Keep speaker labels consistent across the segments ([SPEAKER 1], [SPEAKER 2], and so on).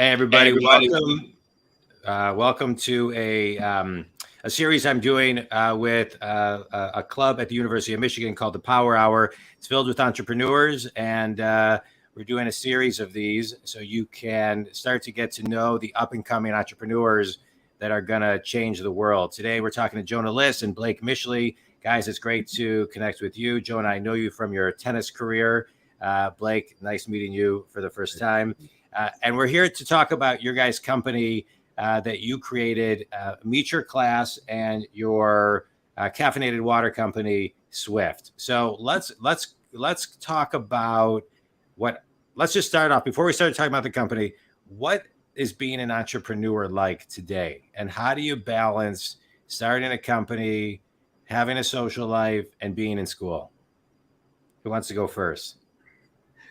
[SPEAKER 1] Hey, everybody, welcome. Welcome to a series I'm doing with a club at the University of Michigan called the Power Hour. It's filled with entrepreneurs, and we're doing a series of these so you can start to get to know the up-and-coming entrepreneurs that are going to change the world. Today, we're talking to Jonah Liss and Blake Mischley. Guys, it's great to connect with you. Jonah, I know you from your tennis career. Blake, nice meeting you for the first time. And we're here to talk about your guys' company that you created, Meet Your Class, and your caffeinated water company, Swift. So let's talk about let's just start off before we start talking about the company. What is being an entrepreneur like today, and how do you balance starting a company, having a social life, and being in school? Who wants to go first?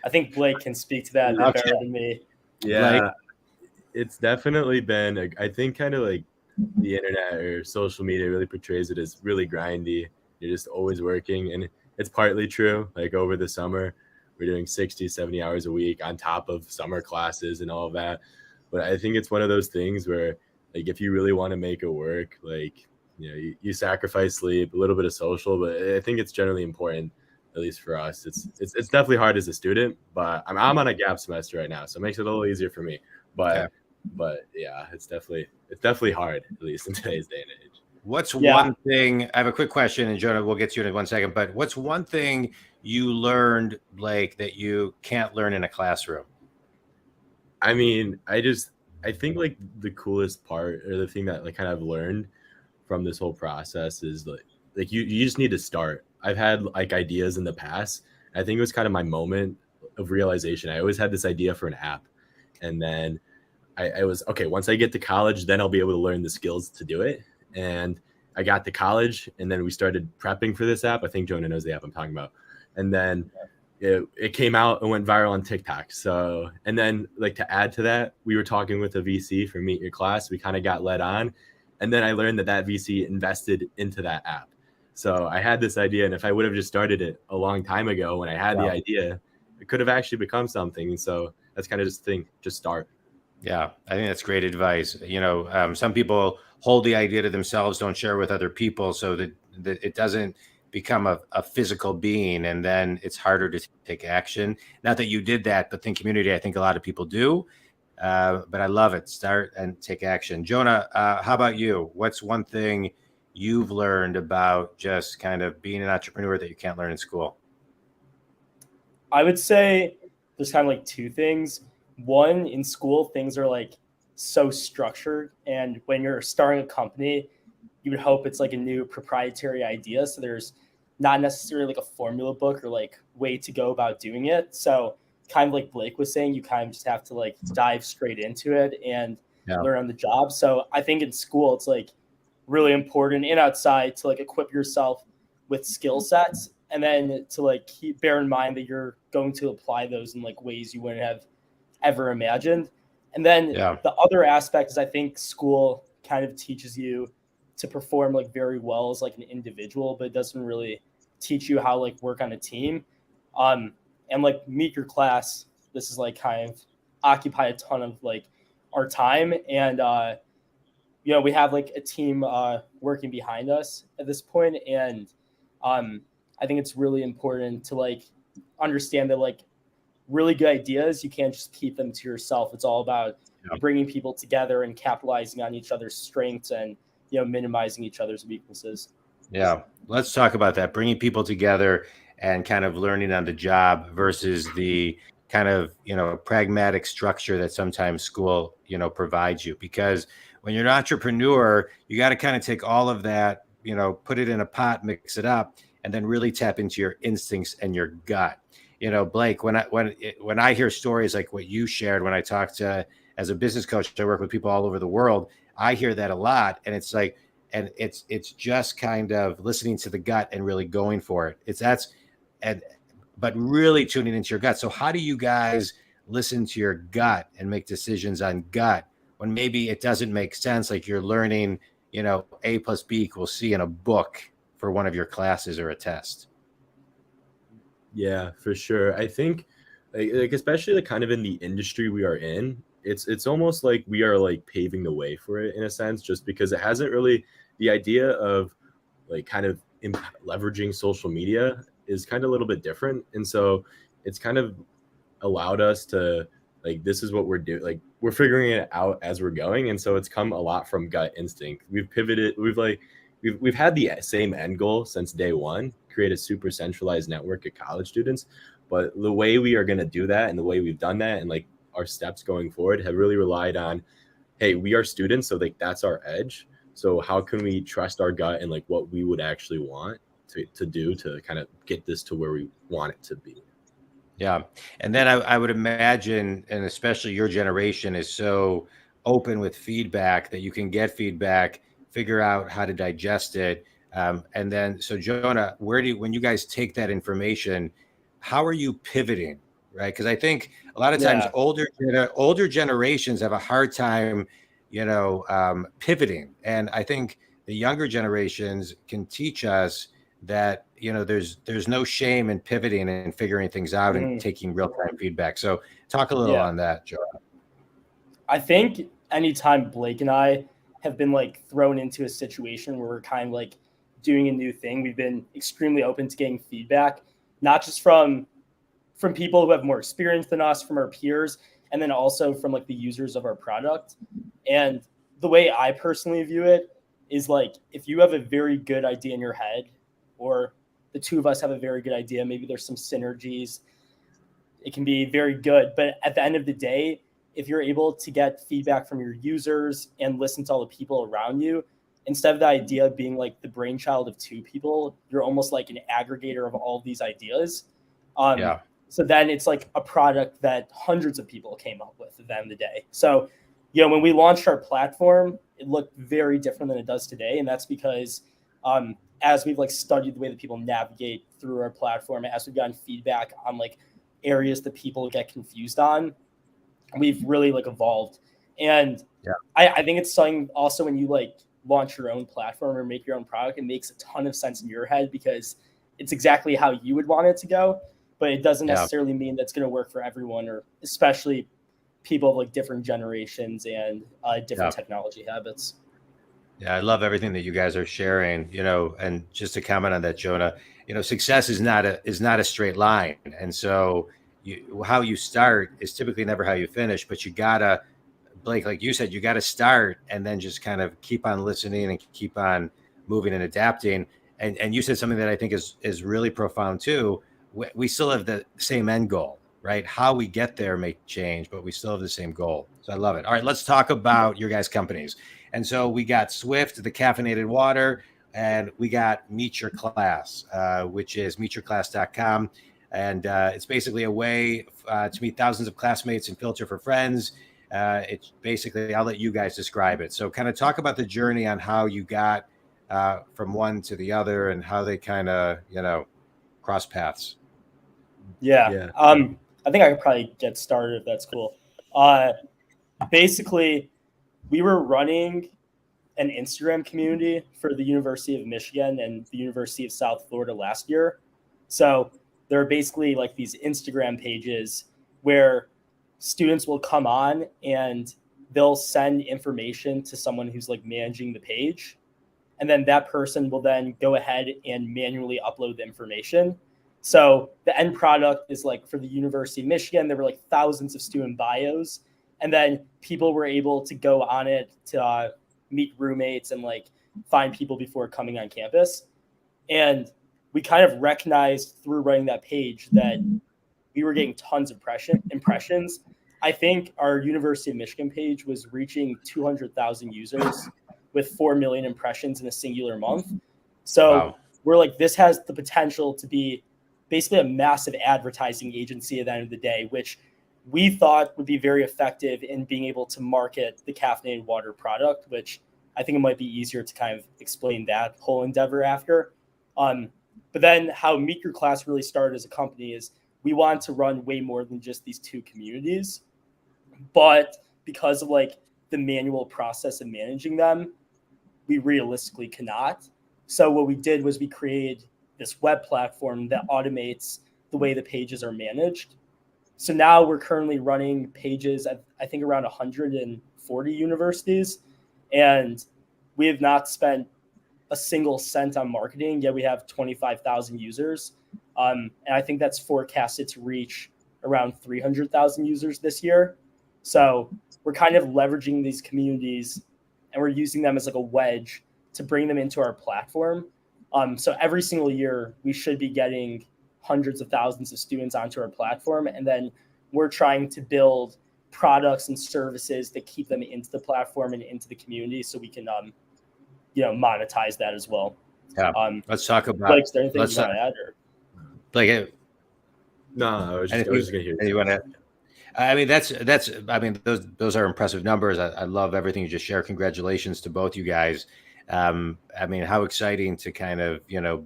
[SPEAKER 2] I think Blake can speak to that a bit better than me.
[SPEAKER 3] Yeah, Blake? It's definitely been, I think, kind of like the internet or social media really portrays it as really grindy. You're just always working, and it's partly true. Like over the summer, we're doing 60, 70 hours a week on top of summer classes and all of that. But I think it's one of those things where, like, if you really want to make it work, like, you sacrifice sleep, a little bit of social, but I think it's generally important. At least for us, it's definitely hard as a student, but I'm on a gap semester right now, so it makes it a little easier for me. But yeah, it's definitely hard, at least in today's day and age.
[SPEAKER 1] What's one thing? I have a quick question, and Jonah, we'll get to you in 1 second. But what's one thing you learned, Blake, that you can't learn in a classroom?
[SPEAKER 3] I mean, I think like the coolest part, or the thing that like kind of learned from this whole process, is like you just need to start. I've had like ideas in the past. I think it was kind of my moment of realization. I always had this idea for an app, and then I was okay. Once I get to college, then I'll be able to learn the skills to do it. And I got to college, and then we started prepping for this app. I think Jonah knows the app I'm talking about. And then it came out and went viral on TikTok. So, and then like to add to that, we were talking with a VC for Meet Your Class. We kind of got led on, and then I learned that VC invested into that app. So I had this idea, and if I would have just started it a long time ago when I had the idea, it could have actually become something. And so that's kind of just the thing, just start.
[SPEAKER 1] Yeah, I think that's great advice. Some people hold the idea to themselves, don't share with other people, so that it doesn't become a physical being, and then it's harder to take action. Not that you did that, but think community, I think a lot of people do. But I love it. Start and take action. Jonah, how about you? What's one thing you've learned about just kind of being an entrepreneur that you can't learn in school?
[SPEAKER 2] I would say there's kind of like two things. One, in school, things are like so structured. And when you're starting a company, you would hope it's like a new proprietary idea. So there's not necessarily like a formula book or like way to go about doing it. So kind of like Blake was saying, you kind of just have to like dive straight into it and learn on the job. So I think in school, it's like really important and outside to like equip yourself with skill sets, and then to like bear in mind that you're going to apply those in like ways you wouldn't have ever imagined. And then the other aspect is I think school kind of teaches you to perform like very well as like an individual, but it doesn't really teach you how like work on a team. And like Meet Your Class, this is like kind of occupy a ton of like our time, and we have like a team working behind us at this point. And I think it's really important to like understand that like really good ideas, you can't just keep them to yourself. It's all about bringing people together and capitalizing on each other's strengths and, minimizing each other's weaknesses.
[SPEAKER 1] Yeah. Let's talk about that. Bringing people together and kind of learning on the job versus the kind of, pragmatic structure that sometimes school, provides you. Because when you're an entrepreneur, you got to kind of take all of that, put it in a pot, mix it up, and then really tap into your instincts and your gut. Blake, when I hear stories like what you shared, when I talk to, as a business coach, I work with people all over the world. I hear that a lot, and it's like, and it's just kind of listening to the gut and really going for it. But really tuning into your gut. So how do you guys listen to your gut and make decisions on gut when maybe it doesn't make sense? Like you're learning, A plus B equals C in a book for one of your classes or a test.
[SPEAKER 3] Yeah, for sure. I think like especially like kind of in the industry we are in, it's almost like we are like paving the way for it in a sense, just because it hasn't really, the idea of like kind of leveraging social media is kind of a little bit different. And so it's kind of allowed us to, like, this is what we're doing, like we're figuring it out as we're going. And so it's come a lot from gut instinct. We've pivoted, we've had the same end goal since day one, create a super centralized network of college students. But the way we are going to do that and the way we've done that and like our steps going forward have really relied on, hey, we are students, so like that's our edge. So how can we trust our gut and like what we would actually want to do to kind of get this to where we want it to be?
[SPEAKER 1] Yeah. And then I would imagine, and especially your generation is so open with feedback that you can get feedback, figure out how to digest it. And then, so Jonah, when you guys take that information, how are you pivoting? Right. Because I think a lot of times older generations have a hard time, pivoting. And I think the younger generations can teach us that there's no shame in pivoting and figuring things out and taking real-time feedback. So talk a little on that, Joe.
[SPEAKER 2] I think anytime Blake and I have been like thrown into a situation where we're kind of like doing a new thing, we've been extremely open to getting feedback, not just from people who have more experience than us, from our peers, and then also from like the users of our product. And the way I personally view it is like, if you have a very good idea in your head, or the two of us have a very good idea, maybe there's some synergies, it can be very good. But at the end of the day, if you're able to get feedback from your users and listen to all the people around you, instead of the idea being like the brainchild of two people, you're almost like an aggregator of all of these ideas. So then it's like a product that hundreds of people came up with at the end of the day. So, when we launched our platform, it looked very different than it does today. And that's because as we've like studied the way that people navigate through our platform, as we've gotten feedback on like areas that people get confused on, we've really like evolved. And I think it's something also when you like launch your own platform or make your own product, it makes a ton of sense in your head because it's exactly how you would want it to go. But it doesn't necessarily mean that's going to work for everyone, or especially people of like different generations and different technology habits.
[SPEAKER 1] Yeah, I love everything that you guys are sharing, and just to comment on that, Jonah, success is not a straight line. And so how you start is typically never how you finish, but you gotta, Blake, like you said, you gotta start and then just kind of keep on listening and keep on moving and adapting. And you said something that I think is really profound too. We still have the same end goal, right? How we get there may change, but we still have the same goal. So I love it. All right, let's talk about your guys' companies. And so we got Swift, the caffeinated water, and we got Meet Your Class, which is meetyourclass.com. And it's basically a way to meet thousands of classmates and filter for friends. It's basically, I'll let you guys describe it. So kind of talk about the journey on how you got from one to the other and how they kind of, cross paths.
[SPEAKER 2] Yeah. I think I could probably get started if that's cool. Basically, we were running an Instagram community for the University of Michigan and the University of South Florida last year. So there are basically like these Instagram pages where students will come on and they'll send information to someone who's like managing the page. And then that person will then go ahead and manually upload the information. So the end product is like for the University of Michigan, there were like thousands of student bios. And then people were able to go on it to meet roommates and like find people before coming on campus. And we kind of recognized through running that page that we were getting tons of impressions. I think our University of Michigan page was reaching 200,000 users with 4 million impressions in a singular month. So we're like, this has the potential to be basically a massive advertising agency at the end of the day, which we thought would be very effective in being able to market the caffeinated water product, which I think it might be easier to kind of explain that whole endeavor after. But then how Meet Your Class really started as a company is we wanted to run way more than just these two communities. But because of like the manual process of managing them, we realistically cannot. So what we did was we created this web platform that automates the way the pages are managed. So now we're currently running pages at, I think, around 140 universities, and we have not spent a single cent on marketing, yet we have 25,000 users. And I think that's forecasted to reach around 300,000 users this year. So we're kind of leveraging these communities and we're using them as like a wedge to bring them into our platform. So every single year we should be getting hundreds of thousands of students onto our platform. And then we're trying to build products and services that keep them into the platform and into the community so we can, monetize that as well.
[SPEAKER 1] Yeah. Let's talk about.
[SPEAKER 2] Like, is there anything you want to add? Or?
[SPEAKER 3] No, I was just going to hear.
[SPEAKER 1] You want to? I mean, those are impressive numbers. I love everything you just shared. Congratulations to both you guys. I mean, how exciting to kind of,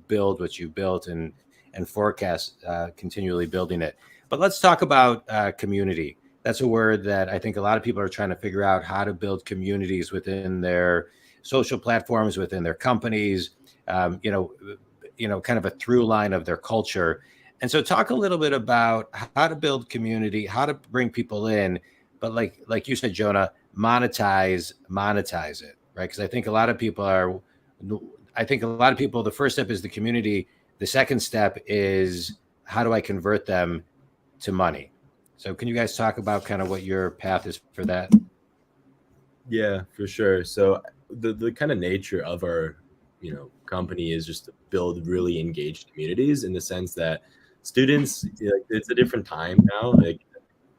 [SPEAKER 1] build what you built and forecast continually building it. But let's talk about community. That's a word that I think a lot of people are trying to figure out how to build communities within their social platforms, within their companies, kind of a through line of their culture. And so talk a little bit about how to build community, how to bring people in, but like you said, Jonah, monetize it, right? Because I think a lot of people, the first step is the community. The second step is how do I convert them to money? So can you guys talk about kind of what your path is for that?
[SPEAKER 3] Yeah, for sure. So the kind of nature of our, company is just to build really engaged communities in the sense that students, it's a different time now. Like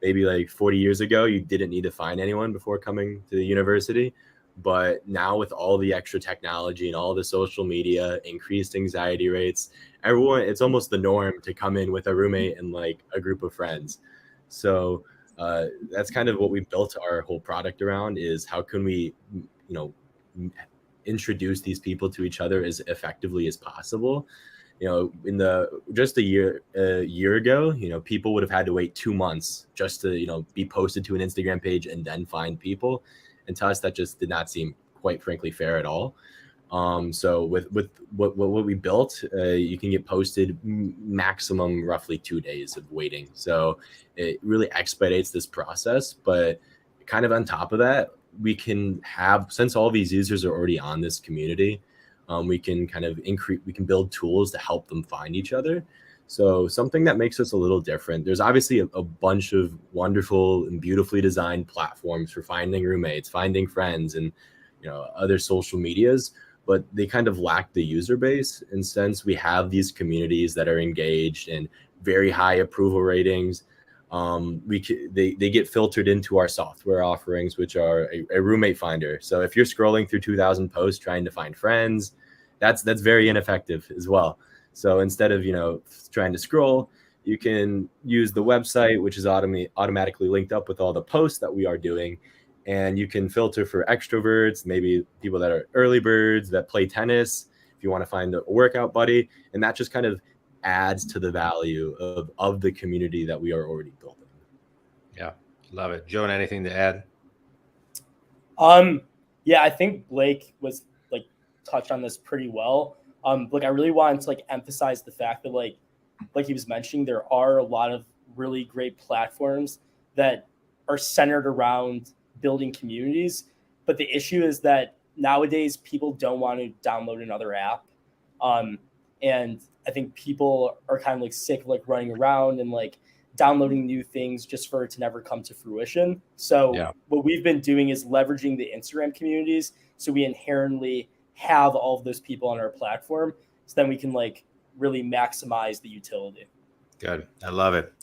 [SPEAKER 3] maybe like 40 years ago, you didn't need to find anyone before coming to the university. But now with all the extra technology and all the social media, increased anxiety rates, it's almost the norm to come in with a roommate and like a group of friends. So that's kind of what we built our whole product around, is how can we, introduce these people to each other as effectively as possible. Just a year ago, people would have had to wait 2 months just to, be posted to an Instagram page and then find people. And to us, that just did not seem, quite frankly, fair at all. So with what we built, you can get posted maximum roughly 2 days of waiting. So it really expedites this process. But kind of on top of that, we can have, since all these users are already on this community, we can kind of we can build tools to help them find each other. So something that makes us a little different. There's obviously a bunch of wonderful and beautifully designed platforms for finding roommates, finding friends, and other social medias, but they kind of lack the user base. And since we have these communities that are engaged and very high approval ratings, they get filtered into our software offerings, which are a roommate finder. So if you're scrolling through 2,000 posts trying to find friends, that's very ineffective as well. So instead of trying to scroll, you can use the website, which is automatically linked up with all the posts that we are doing, and you can filter for extroverts, maybe people that are early birds that play tennis, if you want to find a workout buddy, and that just kind of adds to the value of the community that we are already building.
[SPEAKER 1] Yeah, love it. Jonah, anything to add?
[SPEAKER 2] Yeah, I think Blake was touched on this pretty well. I really wanted to emphasize the fact that like he was mentioning, there are a lot of really great platforms that are centered around building communities, but the issue is that nowadays people don't want to download another app, and I think people are kind of sick of running around and downloading new things just for it to never come to fruition. So What we've been doing is leveraging the Instagram communities, so we inherently have all of those people on our platform, so then we can really maximize the utility.
[SPEAKER 1] Good. I love it.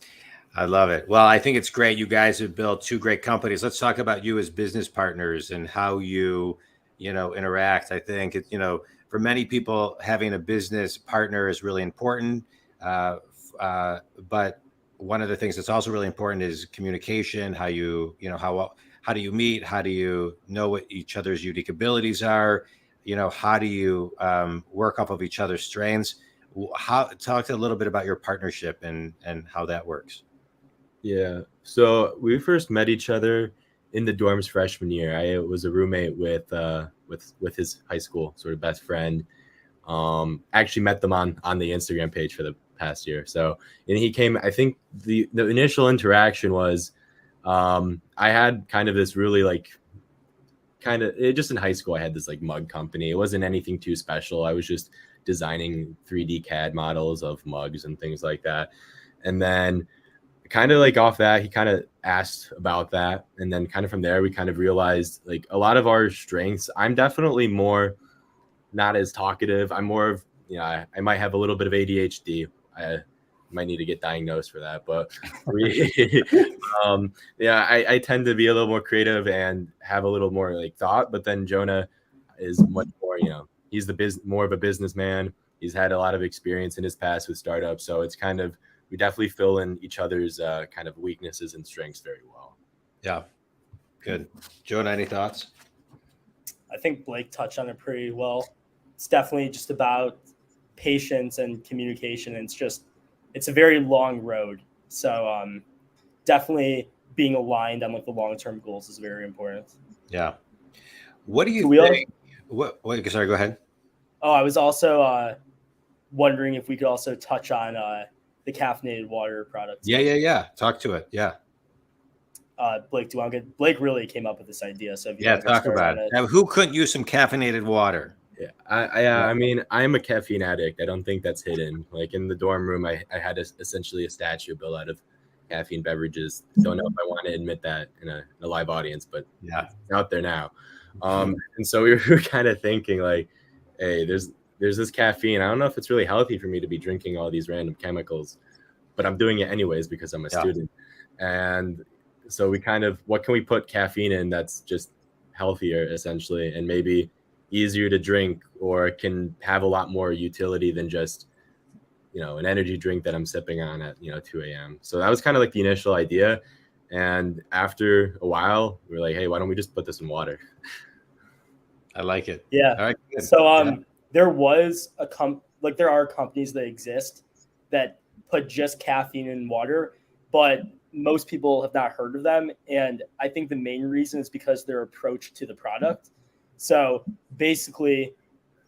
[SPEAKER 1] Well, I think it's great. You guys have built two great companies. Let's talk about you as business partners and how you interact. I think it's, for many people, having a business partner is really important. But one of the things that's also really important is communication. How how do you meet? How do you know what each other's unique abilities are? How do you work off of each other's strengths? Talk a little bit about your partnership and how that works.
[SPEAKER 3] Yeah. So we first met each other in the dorms freshman year. I was a roommate with his high school sort of best friend. Actually met them on the Instagram page for the past year. So, and he came, I think the initial interaction was, I had kind of this really like, just in high school, I had this like mug company. It wasn't anything too special. I was just designing 3D CAD models of mugs and things like that. And then kind of like off that, he kind of asked about that. And then kind of from there, we kind of realized like a lot of our strengths. I'm definitely more not as talkative. I'm more of, I might have a little bit of ADHD. I might need to get diagnosed for that. But I tend to be a little more creative and have a little more like thought. But then Jonah is much more, he's more of a businessman. He's had a lot of experience in his past with startups. So it's kind of, we definitely fill in each other's kind of weaknesses and strengths very well.
[SPEAKER 1] Yeah. Good. Jonah, any thoughts?
[SPEAKER 2] I think Blake touched on it pretty well. It's definitely just about patience and communication. And it's a very long road. So definitely being aligned on like the long-term goals is very important.
[SPEAKER 1] Yeah. What do you think? Sorry, go ahead.
[SPEAKER 2] Oh, I was also wondering if we could also touch on the caffeinated water products.
[SPEAKER 1] Yeah. Talk to it. Yeah.
[SPEAKER 2] Blake, do you want to Blake really came up with this idea. So if you
[SPEAKER 1] talk about it. Now, who couldn't use some caffeinated water?
[SPEAKER 3] Yeah, I mean, I'm a caffeine addict. I don't think that's hidden. Like in the dorm room, I had essentially a statue built out of caffeine beverages. Don't know if I want to admit that in a live audience, but
[SPEAKER 1] yeah,
[SPEAKER 3] it's out there now. And so we were kind of thinking like, hey, there's this caffeine. I don't know if it's really healthy for me to be drinking all these random chemicals, but I'm doing it anyways because I'm a student. And so we kind of, what can we put caffeine in that's just healthier essentially, and maybe easier to drink, or can have a lot more utility than just, an energy drink that I'm sipping on at, 2 a.m. So that was kind of like the initial idea. And after a while, we were like, hey, why don't we just put this in water?
[SPEAKER 1] I like it.
[SPEAKER 2] Yeah.
[SPEAKER 1] All right, good.
[SPEAKER 2] So there was there are companies that exist that put just caffeine in water, but most people have not heard of them. And I think the main reason is because their approach to the product. So basically,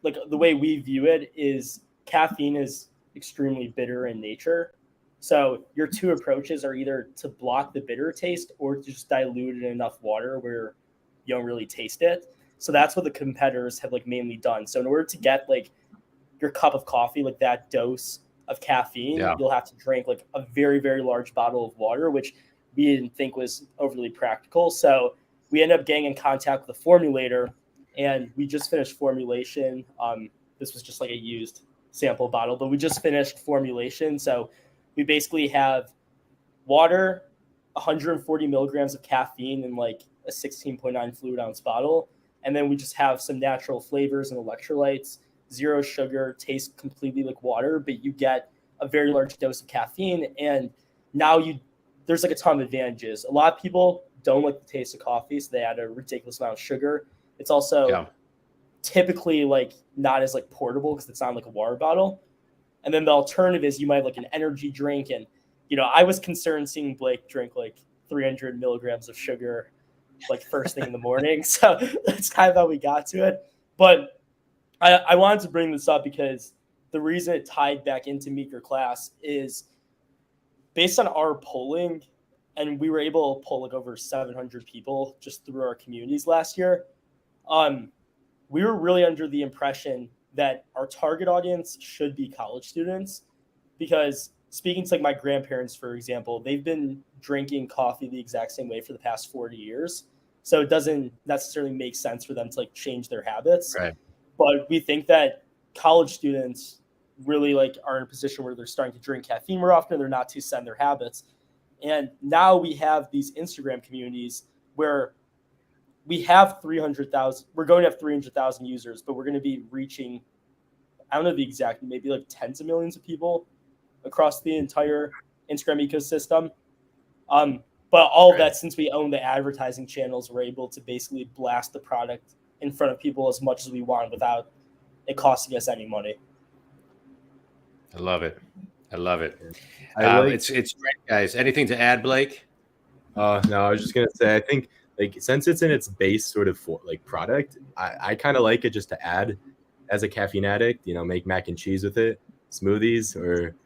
[SPEAKER 2] like the way we view it is caffeine is extremely bitter in nature. So your two approaches are either to block the bitter taste or to just dilute it in enough water where you don't really taste it. So that's what the competitors have like mainly done. So in order to get like your cup of coffee, like that dose of caffeine, you'll have to drink like a very, very large bottle of water, which we didn't think was overly practical. So we ended up getting in contact with a formulator, and we just finished formulation. This was just like a used sample bottle, but we just finished formulation. So we basically have water, 140 milligrams of caffeine in like a 16.9 fluid ounce bottle. And then we just have some natural flavors and electrolytes, 0 sugar, tastes completely like water, but you get a very large dose of caffeine. And now there's like a ton of advantages. A lot of people don't like the taste of coffee, so they add a ridiculous amount of sugar. It's also typically like not as like portable because it's not like a water bottle. And then the alternative is you might have like an energy drink. And, I was concerned seeing Blake drink like 300 milligrams of sugar like first thing in the morning. So that's kind of how we got to it. But I wanted to bring this up because the reason it tied back into Meeker class is based on our polling, and we were able to poll like over 700 people just through our communities last year. We were really under the impression that our target audience should be college students, because speaking to like my grandparents, for example, they've been drinking coffee the exact same way for the past 40 years. So it doesn't necessarily make sense for them to like change their habits.
[SPEAKER 1] Right.
[SPEAKER 2] But we think that college students really like are in a position where they're starting to drink caffeine more often. They're not too set in their habits. And now we have these Instagram communities where we have 300,000. We're going to have 300,000 users, but we're going to be reaching, I don't know the exact, maybe like tens of millions of people across the entire Instagram ecosystem. But all of that, since we own the advertising channels, we're able to basically blast the product in front of people as much as we want without it costing us any money.
[SPEAKER 1] I love it. It's great, guys. Anything to add, Blake?
[SPEAKER 3] No, I was just gonna say, I think like since it's in its base sort of product, I kind of like it just to add as a caffeine addict. Make mac and cheese with it, smoothies, or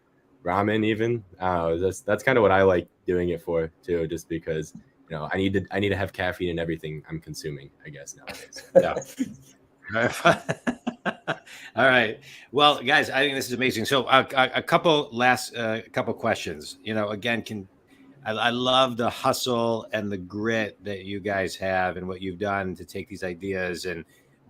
[SPEAKER 3] ramen even. That's kind of what I like doing it for too, just because I need to have caffeine in everything I'm consuming, I guess, nowadays.
[SPEAKER 1] Yeah. All right. Well, guys, I think this is amazing. So a couple questions. Again, I love the hustle and the grit that you guys have and what you've done to take these ideas and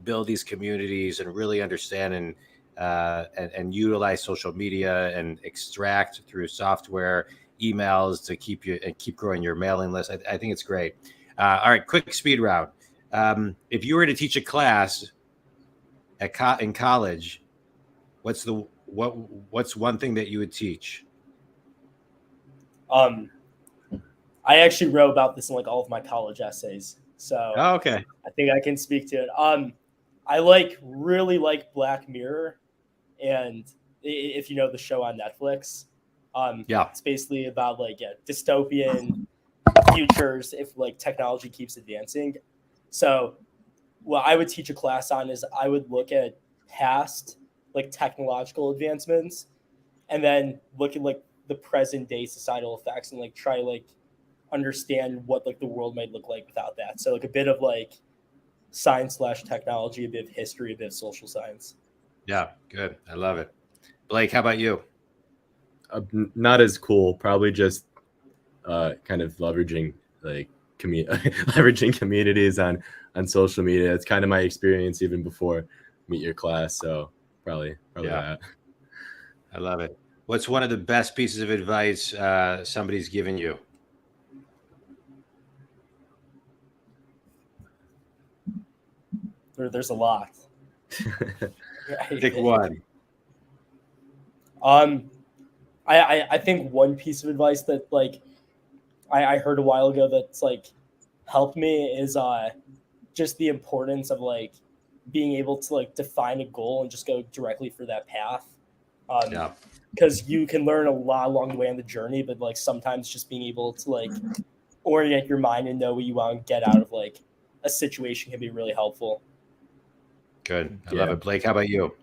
[SPEAKER 1] build these communities and really understand and utilize social media and extract through software emails to keep growing your mailing list. I think it's great. All right, quick speed round. If you were to teach a class in college, what's one thing that you would teach?
[SPEAKER 2] I actually wrote about this in like all of my college essays, so
[SPEAKER 1] okay.
[SPEAKER 2] I think I can speak to it. I really like Black Mirror, and if you know the show on Netflix, it's basically about dystopian futures if like technology keeps advancing. So what I would teach a class on is I would look at past like technological advancements and then look at like the present day societal effects and like try like understand what like the world might look like without that. So like a bit of like science/technology, a bit of history, a bit of social science.
[SPEAKER 1] Yeah, good. I love it. Blake, how about you?
[SPEAKER 3] Not as cool. Probably just kind of leveraging like leveraging communities on social media. It's kind of my experience even before Meet Your Class. So probably that.
[SPEAKER 1] I love it. What's one of the best pieces of advice somebody's given you?
[SPEAKER 2] There's a lot.
[SPEAKER 1] Pick one.
[SPEAKER 2] I think one piece of advice that like I heard a while ago that's like helped me is just the importance of like being able to like define a goal and just go directly for that path. Because you can learn a lot along the way on the journey, but like sometimes just being able to like orient your mind and know what you want to get out of like a situation can be really helpful.
[SPEAKER 1] Good. I love it. Blake, how about you?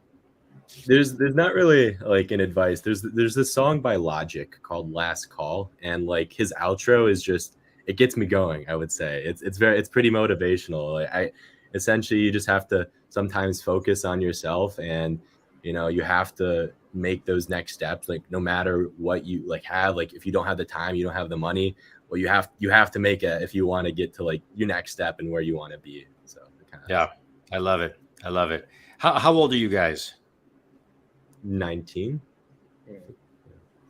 [SPEAKER 3] There's not really like an advice. There's this song by Logic called Last Call, and like his outro is just, it gets me going. I would say it's pretty motivational. Like, essentially you just have to sometimes focus on yourself, and you have to make those next steps. Like no matter what you like have, like if you don't have the time, you don't have the money, well you have to make it if you want to get to like your next step and where you want to be. So
[SPEAKER 1] I love it. I love it. How old are you guys?
[SPEAKER 3] 19.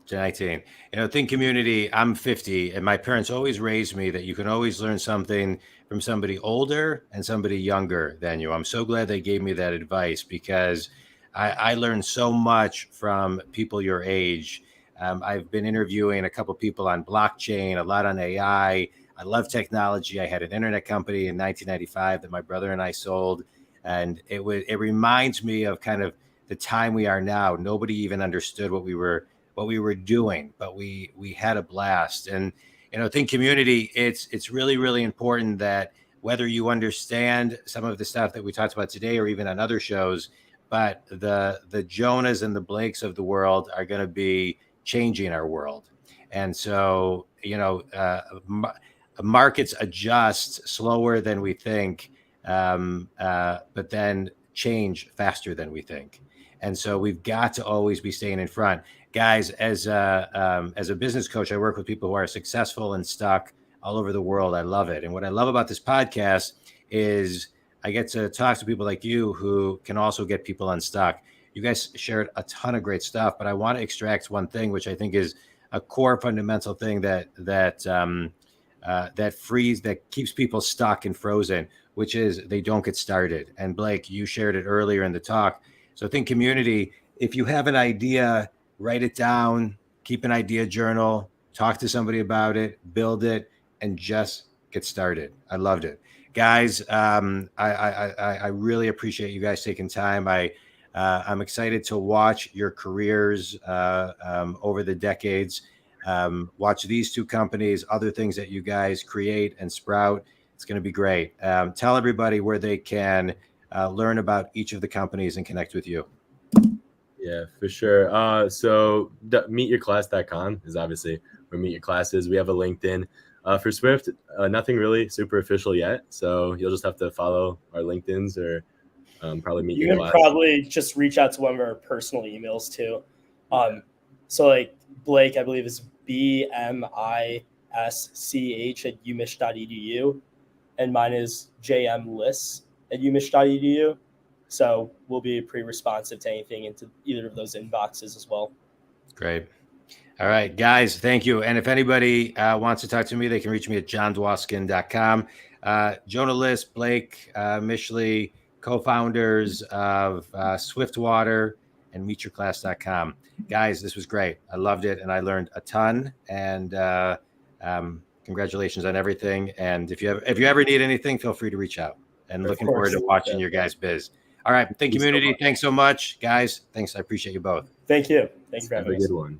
[SPEAKER 1] 19. Think community, I'm 50, and my parents always raised me that you can always learn something from somebody older and somebody younger than you. I'm so glad they gave me that advice because I learned so much from people your age. I've been interviewing a couple people on blockchain, a lot on AI. I love technology. I had an internet company in 1995 that my brother and I sold, and it reminds me of kind of the time we are now. Nobody even understood what we were doing, but we had a blast. And think community, it's really, really important that whether you understand some of the stuff that we talked about today or even on other shows, but the Jonahs and the Blakes of the world are going to be changing our world. And so markets adjust slower than we think, but then change faster than we think. And so we've got to always be staying in front. Guys, as a business coach, I work with people who are successful and stuck all over the world. I love it. And what I love about this podcast is I get to talk to people like you who can also get people unstuck. You guys shared a ton of great stuff, but I want to extract one thing, which I think is a core fundamental thing that keeps people stuck and frozen, which is they don't get started. And Blake, you shared it earlier in the talk. So think community, if you have an idea, write it down, keep an idea journal, talk to somebody about it, build it, and just get started. I loved it. Guys, I really appreciate you guys taking time. I'm excited to watch your careers over the decades, watch these two companies, other things that you guys create and sprout. It's going to be great. Tell everybody where they can learn about each of the companies and connect with you.
[SPEAKER 3] Yeah, for sure. So meetyourclass.com is obviously where Meet Your Class is. We have a LinkedIn. For Swift, nothing really super official yet. So you'll just have to follow our LinkedIns or probably Meet
[SPEAKER 2] You
[SPEAKER 3] Your
[SPEAKER 2] can
[SPEAKER 3] Class.
[SPEAKER 2] probably just reach out to one of our personal emails too. So like Blake, I believe is BMISCH@umich.edu, and mine is JMLiss@umich.edu. So we'll be pretty responsive to anything into either of those inboxes as well.
[SPEAKER 1] Great. All right, guys, thank you. And if anybody wants to talk to me, they can reach me at johndwoskin.com. Jonah, Liss, Blake, Mischley, co-founders of Swiftwater and meetyourclass.com. Guys, this was great. I loved it, and I learned a ton. And congratulations on everything. And if you ever need anything, feel free to reach out. And looking forward to watching your guys' biz. All right, thank community. Thanks so much, guys. Thanks. I appreciate you both.
[SPEAKER 2] Thank you. Thanks for having us.
[SPEAKER 3] Have a good one.